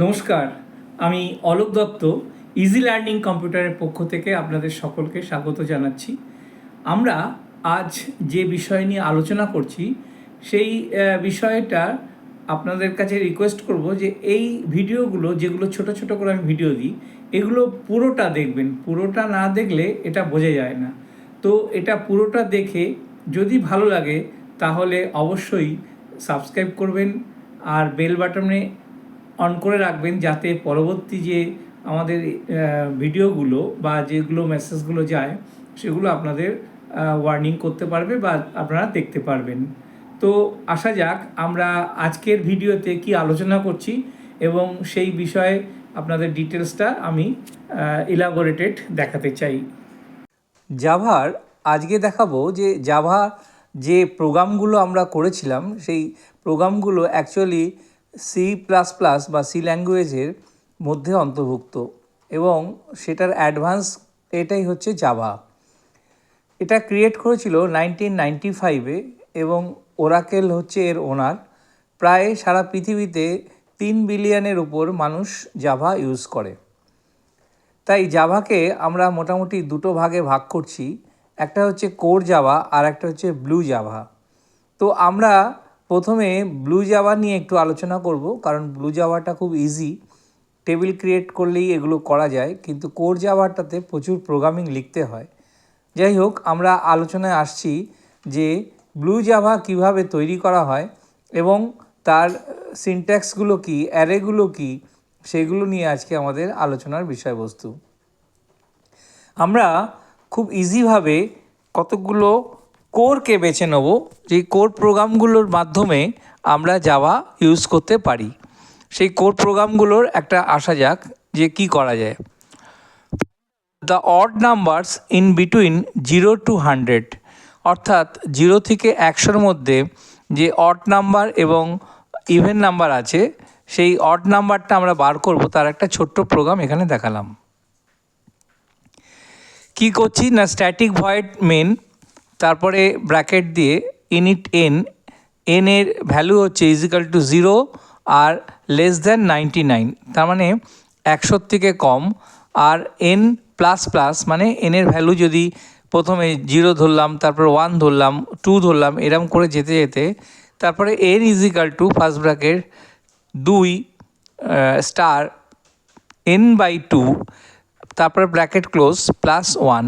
নমস্কার, আমি Alok Dutta easy learning কম্পিউটারের পক্ষ থেকে আপনাদের সকলকে স্বাগত জানাচ্ছি। আমরা আজ যে বিষয় নিয়ে আলোচনা করছি সেই বিষয়টা আপনাদের কাছে রিকোয়েস্ট করব যে এই ভিডিওগুলো যেগুলো ছোট ছোট করে আমি ভিডিও দিই এগুলো পুরোটা দেখবেন। পুরোটা না দেখলে এটা বোঝা যায় না। তো এটা পুরোটা দেখে যদি ভালো লাগে তাহলে অবশ্যই সাবস্ক্রাইব করবেন আর বেল বাটনে অন করে রাখবেন, যাতে পরবর্তী যে আমাদের ভিডিওগুলো বা যেগুলো মেসেজগুলো যায় সেগুলো আপনাদের ওয়ার্নিং করতে পারবে বা আপনারা দেখতে পারবেন। তো আসা যাক আমরা আজকের ভিডিওতে কি আলোচনা করছি এবং সেই বিষয়ে আপনাদের ডিটেলসটা আমি ইলাবোরেটেড দেখাতে চাই। জাভার আজকে দেখাবো যে জাভা যে প্রোগ্রামগুলো আমরা করেছিলাম সেই প্রোগ্রামগুলো অ্যাকচুয়ালি C++ বা সি ল্যাঙ্গুয়েজের মধ্যে অন্তর্ভুক্ত এবং সেটার অ্যাডভান্স এটাই হচ্ছে জাভা। এটা ক্রিয়েট করেছিল 1995-এ এবং ওরাকেল হচ্ছে এর ওনার। প্রায় সারা পৃথিবীতে 3 বিলিয়নের উপর মানুষ জাভা ইউজ করে। তাই জাভাকে আমরা মোটামুটি দুটো ভাগে ভাগ করছি, একটা হচ্ছে কোর জাভা আর একটা হচ্ছে ব্লু জাভা। তো আমরা প্রথমে ব্লু জাভা নিয়ে একটু আলোচনা করব, কারণ ব্লু জাভাটা খুব ইজি, টেবিল ক্রিয়েট করলেই এগুলো করা যায়, কিন্তু কোর জাভাটাতে প্রচুর প্রোগ্রামিং লিখতে হয়। যাই হোক, আমরা আলোচনায় আসছি যে ব্লু জাভা কিভাবে তৈরি করা হয় এবং তার সিনট্যাক্সগুলো কী, অ্যারেগুলো কী, সেগুলো নিয়ে আজকে আমাদের আলোচনার বিষয়বস্তু। আমরা খুব ইজিভাবে কতগুলো কোরকে বেছে নেব, যে কোর প্রোগ্রামগুলোর মাধ্যমে আমরা জাভা ইউজ করতে পারি। সেই কোর প্রোগ্রামগুলোর একটা আসা যাক যে কি করা যায়। The odd numbers in between 0 to 100, অর্থাৎ 0 থেকে 100-র মধ্যে যে অড নাম্বার এবং ইভেন নাম্বার আছে সেই অড নাম্বারটা আমরা বার করব, তার একটা ছোট্ট প্রোগ্রাম এখানে দেখালাম। কি করছি না, স্ট্যাটিক ভয়েড মেন, তারপরে ব্র্যাকেট দিয়ে ইনিট এন এর ভ্যালু হচ্ছে ইজিক্যাল টু 0 আর লেস দ্যান 99, তার মানে 100 থেকে কম, আর n প্লাস প্লাস মানে এনের ভ্যালু যদি প্রথমে 0 ধরলাম, তারপর 1 ধরলাম, 2 ধরলাম, এরম করে যেতে যেতে তারপরে n equal to first bracket 2 star n/2, তারপরে ব্র্যাকেট ক্লোজ +1,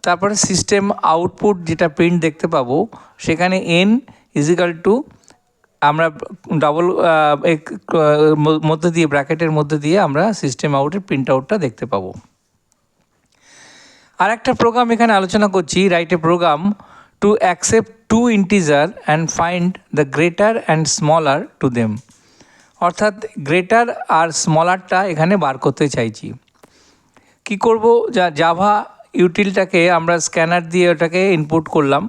তারপরে সিস্টেম আউটপুট যেটা প্রিন্ট দেখতে পাবো সেখানে n ইজিক্যাল টু আমরা ডাবল মধ্যে দিয়ে ব্র্যাকেটের মধ্যে দিয়ে আমরা সিস্টেম আউটের প্রিন্ট আউটটা দেখতে পাবো। আর একটা প্রোগ্রাম এখানে আলোচনা করছি, write a program to accept 2 integer and find the greater and smaller to them, অর্থাৎ গ্রেটার আর স্মলারটা এখানে বার করতে চাইছি। কি করব, জাভা ইউটিলটাকে আমরা স্ক্যানার দিয়ে ওটাকে ইনপুট করলাম,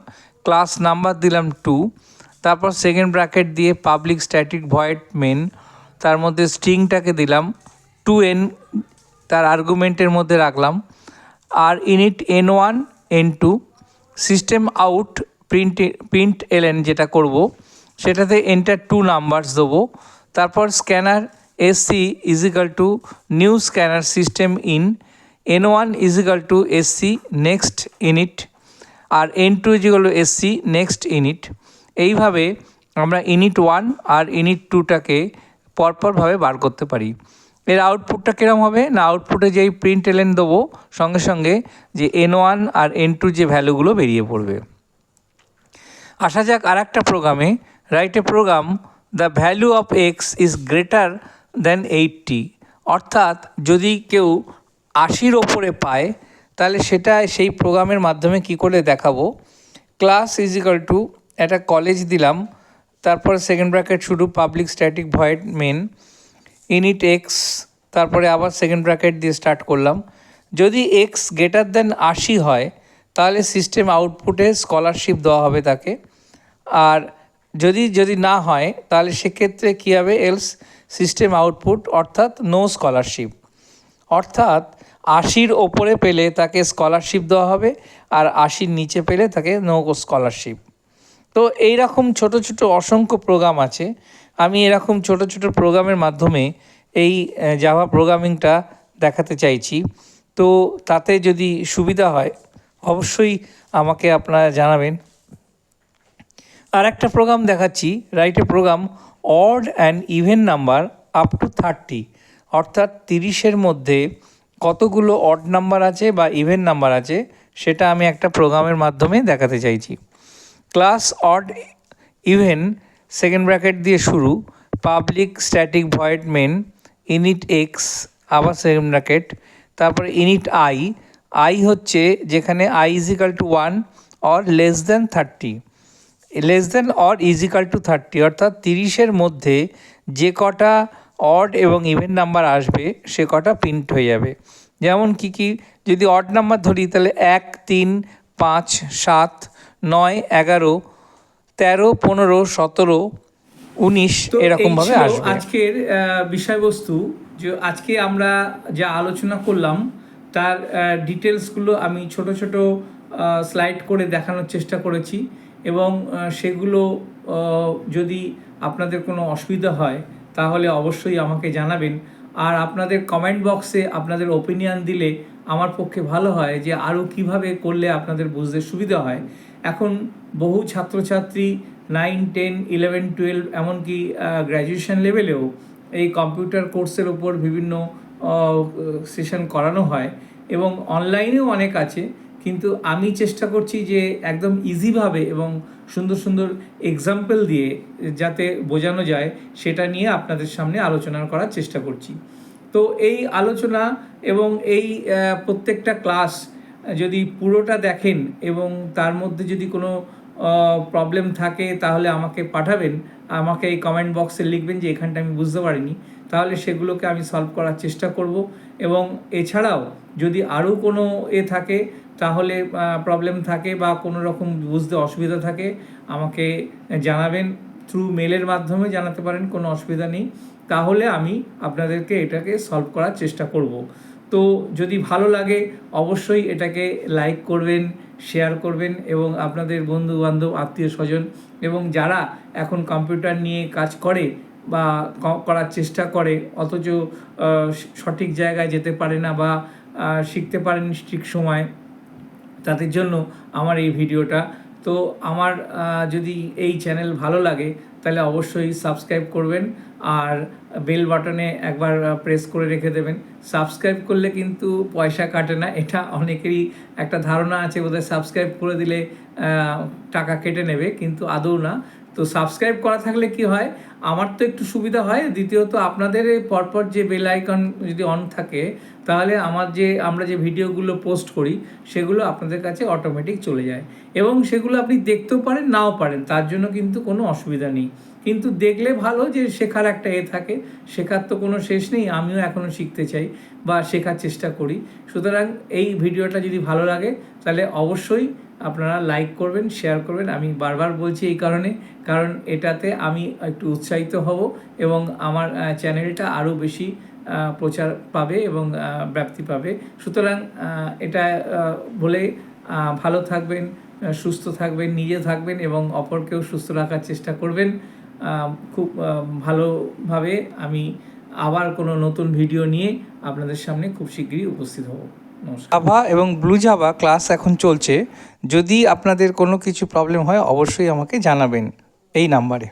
ক্লাস নাম্বার দিলাম 2, তারপর সেকেন্ড ব্র্যাকেট দিয়ে পাবলিক স্ট্যাটিক ভয়েড মেন, তার মধ্যে স্ট্রিংটাকে দিলাম 2n, তার আর্গুমেন্টের মধ্যে রাখলাম, আর int n1 n2, system out print LN যেটা করব সেটাতে এন্টার 2 নাম্বারস দেবো, তারপর scanner SC equal to new scanner system in n1 equal to SC next int, আর n2 equal to SC next int. এইভাবে আমরা ইনিট 1 আর ইনিট 2টাকে পরপরভাবে বার করতে পারি। এর আউটপুটটা কীরকম হবে না, আউটপুটে যেই প্রিন্ট এলএন দেবো সঙ্গে সঙ্গে যে n1 আর n2 যে ভ্যালুগুলো বেরিয়ে পড়বে। আসা যাক আর একটা প্রোগ্রামে, write a program the value of x is greater than 80, অর্থাৎ যদি কেউ 80-র ওপরে পায় তাহলে সেটা সেই প্রোগ্রামের মাধ্যমে কি করে দেখাবো। ক্লাস ইজিক্যাল টু একটা কলেজ দিলাম, তারপর সেকেন্ড ব্র্যাকেট শুরু public static void main int x, তারপরে আবার সেকেন্ড ব্র্যাকেট দিয়ে স্টার্ট করলাম। যদি এক্স গ্রেটার দ্যান 80 হয় তাহলে সিস্টেম আউটপুটে স্কলারশিপ দেওয়া হবে তাকে, আর যদি না হয় তাহলে সেক্ষেত্রে কী হবে, এলস সিস্টেম আউটপুট অর্থাৎ নো স্কলারশিপ, অর্থাৎ 80-র ওপরে পেলে তাকে স্কলারশিপ দেওয়া হবে আর 80-র নিচে পেলে তাকে নো স্কলারশিপ। তো এইরকম ছোট ছোট অসংখ্য প্রোগ্রাম আছে। আমি এরকম ছোট ছোট প্রোগ্রামের মাধ্যমে এই জাভা প্রোগ্রামিংটা দেখাতে চাইছি। তো তাতে যদি সুবিধা হয় অবশ্যই আমাকে আপনারা জানাবেন। আর একটা প্রোগ্রাম দেখাচ্ছি, write a program odd and even number up to 30, অর্থাৎ 30-এর মধ্যে কতগুলো অড নাম্বার আছে বা ইভেন নাম্বার আছে সেটা আমি একটা প্রোগ্রামের মাধ্যমে দেখাতে চাইছি। Class odd even second bracket দিয়ে শুরু, public static void main int x আবার সেকেন্ড ব্র্যাকেট, তারপরে ইনিট আই হচ্ছে যেখানে I is equal to 1 or less than 30, less than or is equal to 30 অর্থাৎ 30-এর মধ্যে যে কটা অড এবং ইভেন নাম্বার আসবে সে কটা প্রিন্ট হয়ে যাবে। যেমন কি যদি অড নাম্বার ধরি তাহলে 1, 3, 5, 7, 9, 11, 13, 15, 17, 19 এরকমভাবে আসবে। আজকের বিষয়বস্তু যে আজকে আমরা যা আলোচনা করলাম তার ডিটেলসগুলো আমি ছোট ছোট স্লাইড করে দেখানোর চেষ্টা করেছি, এবং সেগুলো যদি আপনাদের কোনো অসুবিধা হয় তাহলে অবশ্যই আমাকে জানাবেন। আর আপনাদের কমেন্ট বক্সে আপনাদের ওপিনিয়ন দিলে আমার পক্ষে ভালো হয় যে আরও কিভাবে করলে আপনাদের বুঝতে সুবিধা হয়। এখন বহু ছাত্রছাত্রী 9, 10, 11, 12 এমনকি গ্র্যাজুয়েশন লেভেলেও এই কম্পিউটার কোর্সের ওপর বিভিন্ন সেশন করানো হয়, এবং অনলাইনেও অনেক আছে। কিন্তু আমি চেষ্টা করছি যে একদম ইজিভাবে এবং সুন্দর সুন্দর এক্সাম্পল দিয়ে যাতে বোঝানো যায় সেটা নিয়ে আপনাদের সামনে আলোচনা করার চেষ্টা করছি। তো এই আলোচনা এবং এই প্রত্যেকটা ক্লাস যদি পুরোটা দেখেন এবং তার মধ্যে যদি কোনো প্রবলেম থাকে তাহলে আমাকে পাঠাবেন, আমাকে এই কমেন্ট বক্সে লিখবেন যে এখানটা আমি বুঝতে পারিনি, তাহলে সেগুলোকে আমি সলভ করার চেষ্টা করব। এবং এছাড়াও যদি আরও কোনো থাকে তাহলে প্রবলেম থাকে বা কোনো রকম বুঝতে অসুবিধা থাকে আমাকে জানাবেন, থ্রু মেলের মাধ্যমে জানাতে পারেন, কোনো অসুবিধা নেই। তাহলে আমি আপনাদেরকে এটাকে সলভ করার চেষ্টা করব। তো যদি ভালো লাগে অবশ্যই এটাকে লাইক করবেন, শেয়ার করবেন, এবং আপনাদের বন্ধু বান্ধব, আত্মীয় স্বজন এবং যারা এখন কম্পিউটার নিয়ে কাজ করে বা করার চেষ্টা করে অথচ সঠিক জায়গায় যেতে পারে না বা শিখতে পারেন ঠিক সময়, তাদের জন্য আমার এই ভিডিওটা। তো আমার যদি এই চ্যানেল ভালো লাগে তাহলে অবশ্যই সাবস্ক্রাইব করবেন আর বেল বাটনে একবার প্রেস করে রেখে দেবেন। সাবস্ক্রাইব করলে কিন্তু পয়সা কাটে না, এটা অনেকেরই একটা ধারণা আছে বোধহয় সাবস্ক্রাইব করে দিলে টাকা কেটে নেবে, কিন্তু আদৌ না। তো সাবস্ক্রাইব করা থাকলে কি হয়, আমার তো একটু সুবিধা হয়, দ্বিতীয়ত আপনাদের পরপর যে বেল আইকন যদি অন থাকে তাহলে আমরা যে ভিডিওগুলো পোস্ট করি সেগুলো আপনাদের কাছে অটোমেটিক চলে যায়, এবং সেগুলো আপনি দেখতেও পারেন নাও পারেন, তার জন্য কিন্তু কোনো অসুবিধা নেই। কিন্তু দেখলে ভালো যে শেখার একটা থাকে, শেখার তো কোনো শেষ নেই, আমিও এখনও শিখতে চাই বা শেখার চেষ্টা করি। সুতরাং এই ভিডিওটা যদি ভালো লাগে তাহলে অবশ্যই আপনারা লাইক করবেন, শেয়ার করবেন। আমি বারবার বলছি এই কারণ এটাতে আমি একটু উৎসাহিত হব এবং আমার চ্যানেলটা আরও বেশি প্রচার পাবে এবং ব্যাপ্তি পাবে। সুতরাং এটা বলে ভালো থাকবেন, সুস্থ থাকবেন, নিজে থাকবেন এবং অপরকেও সুস্থ রাখার চেষ্টা করবেন। খুব ভালোভাবে আমি আবার কোনো নতুন ভিডিও নিয়ে আপনাদের সামনে খুব শীঘ্রই উপস্থিত হব। নমস্কার। জাভা এবং ব্লু জাভা ক্লাস এখন চলছে, যদি আপনাদের কোনো কিছু প্রবলেম হয় অবশ্যই আমাকে জানাবেন এই নাম্বারে।